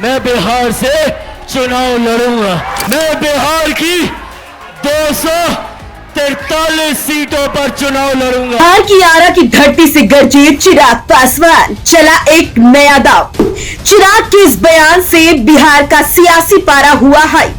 मैं बिहार से चुनाव लड़ूंगा। मैं बिहार की 243 सीटों पर चुनाव लड़ूंगा। बिहार की आरा की धरती से गरजे चिराग पासवान, चला एक नया दांव। चिराग के इस बयान से बिहार का सियासी पारा हुआ हाई।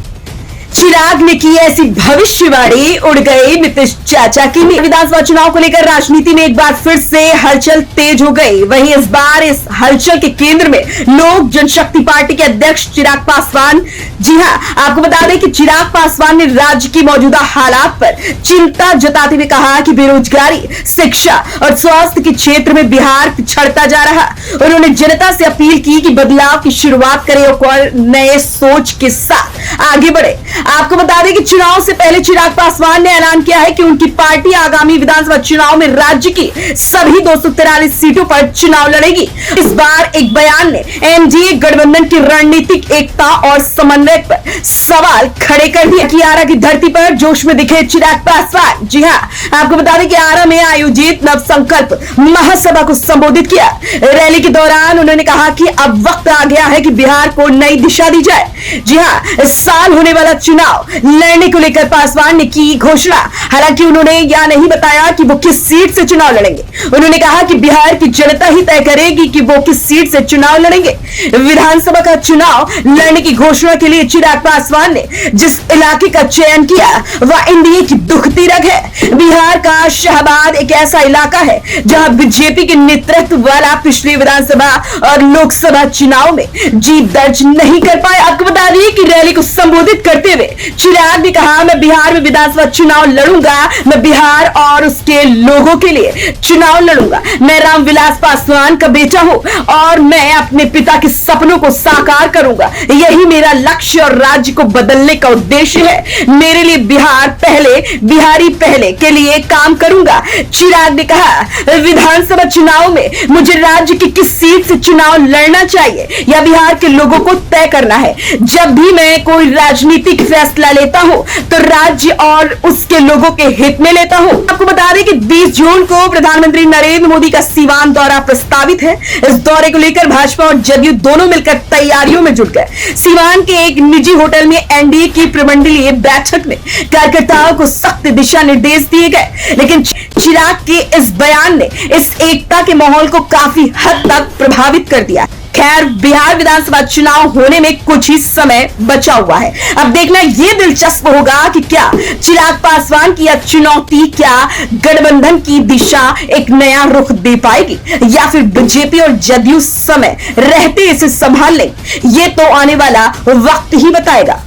चिराग ने की ऐसी भविष्यवाणी, उड़ गई नीतीश चाचा की नींद। विधानसभा चुनाव को लेकर राजनीति में एक बार फिर से हलचल तेज हो गई। वहीं इस बार इस हलचल के केंद्र में लोक जनशक्ति पार्टी के अध्यक्ष चिराग पासवान। जी हां, आपको बता दें कि चिराग पासवान ने राज्य की मौजूदा हालात पर चिंता जताते हुए कहा कि बेरोजगारी, शिक्षा और स्वास्थ्य के क्षेत्र में बिहार पिछड़ता जा रहा। उन्होंने जनता से अपील की कि बदलाव की शुरुआत करें और नए सोच के साथ आगे बढ़े। आपको बता दें कि चुनाव से पहले चिराग पासवान ने ऐलान किया है कि उनकी पार्टी आगामी विधानसभा चुनाव में राज्य की सभी 243 सीटों पर चुनाव लड़ेगी। इस बार एक बयान ने एनडीए गठबंधन की रणनीतिक एकता और समन्वय पर सवाल खड़े कर दिए कि आरा की धरती पर जोश में दिखे चिराग पासवान। जी हां, आपको बता दें कि आरा में आयोजित नवसंकल्प महासभा को संबोधित किया। रैली के दौरान उन्होंने कहा कि अब वक्त आ गया है कि बिहार को नई दिशा दी जाए। जी हां, इस साल होने वाला चुनाव लड़ने को लेकर पासवान ने की घोषणा। हालांकि उन्होंने यह नहीं बताया कि वो किस सीट से चुनाव लड़ेंगे। उन्होंने कहा कि बिहार की जनता ही तय करेगी कि वो किस सीट से चुनाव लड़ेंगे। विधानसभा का चुनाव लड़ने की घोषणा के लिए चिराग पासवान ने जिस इलाके का चयन किया वह एनडीए की दुखती रग है। बिहार का शाहबाद एक ऐसा इलाका है जहां बीजेपी के नेतृत्व वाला पिछले विधानसभा और लोकसभा चुनाव में जीत दर्ज नहीं कर पाया। आपको बता दें कि रैली को संबोधित करते हुए चिराग ने कहा, मैं बिहार में विधानसभा चुनाव लड़ूंगा। मैं बिहार और उसके लोगों के लिए चुनाव लड़ूंगा। मैं रामविलास पासवान का बेटा हूं और मैं अपने पिता के सपनों को साकार करूंगा। यही मेरा लक्ष्य और राज्य को बदलने का उद्देश्य है। मेरे लिए बिहार पहले, बिहारी पहले के लिए काम करूंगा। चिराग ने कहा, विधानसभा चुनाव में मुझे राज्य की किस सीट से चुनाव लड़ना चाहिए या बिहार के लोगों को तय करना है। जब भी मैं कोई राजनीतिक फैसला लेता हूं तो राज्य और उसके लोगों के हित में लेता हूं। आपको बता दें कि 20 जून को प्रधानमंत्री नरेंद्र मोदी का सीवान दौरा प्रस्तावित है। इस दौरे को लेकर भाजपा और जदयू दोनों मिलकर तैयारियों में जुट गए। सीवान के एक निजी होटल में एनडीए की प्रमंडलीय बैठक में कार्यकर्ताओं को सख्त दिशा निर्देश दिए गए। लेकिन चिराग के इस बयान ने इस एकता के माहौल को काफी हद तक प्रभावित कर दिया। खैर, बिहार विधानसभा चुनाव होने में कुछ ही समय बचा हुआ है। अब देखना ये दिलचस्प होगा कि क्या चिराग पासवान की यह चुनौती, क्या गठबंधन की दिशा एक नया रुख दे पाएगी या फिर बीजेपी और जदयू समय रहते इसे संभाल लें। ये तो आने वाला वक्त ही बताएगा।